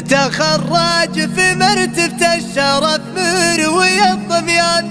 تخرج في مرتبة الشرف مروي الظميان،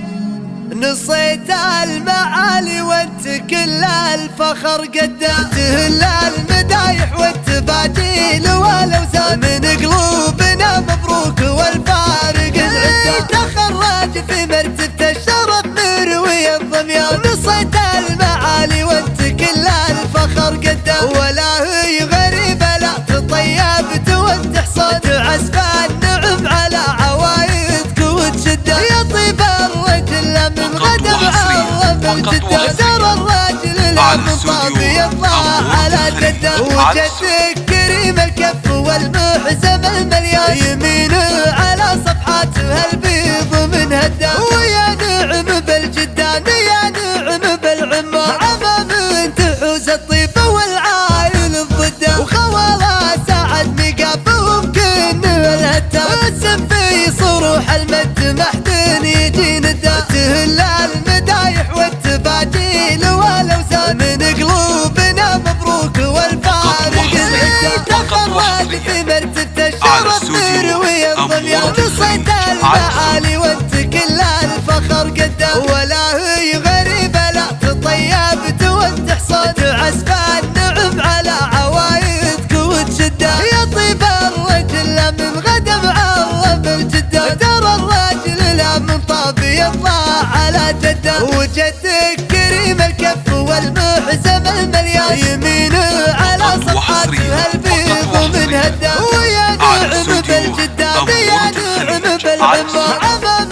نصيت المعالي وانت كل الفخر قدام، تهل المدايح والتباجيل والاوزان، من قلوبنا مبروك والفارق العدان. تخرج في مرتبة الشرف مروي الظميان، نصيت المعالي وانت كل الفخر قدام، ولا هي غريبة لا تطيبت وانت حصان، تعزف النعم على عوايدك وتشدان، يا طيب الرجل من غدا معرف الجدة، ترى الراجل لا من طاب يطلع على جده، وجدك كريم الكف والمحزم المليان، يمينه على صفحاتها البيض من هدام، ويا نعم بالجدان يا نعم بالعمار، عمام تحوز الطيبة والعايل الضدام، وخوالا سعد مقابهم كنه الهتام، اسم في صروح المد محدن يجي ندى، تهل المدايح والتباجيل والاوزان، من قلوبنا مبروك والفارق العدان. تخرج في مرتبة الشرف مروي الظميان، نصيت المعالي وانت كل الفخر قدام، ولا هي غريبة لا تطيبت وانت حصان، تعزف النعم على عوايدك وتشدان، يا طيب الرجل من غدا معرف الجدة، ترى الراجل لا من طاب يطلع على جده، وجدك كريم الكف والمحزم المليان، يمينه على صفحاتها البيض من هدام، ويا نعم بالجدان يا نعم بالعمار، عمام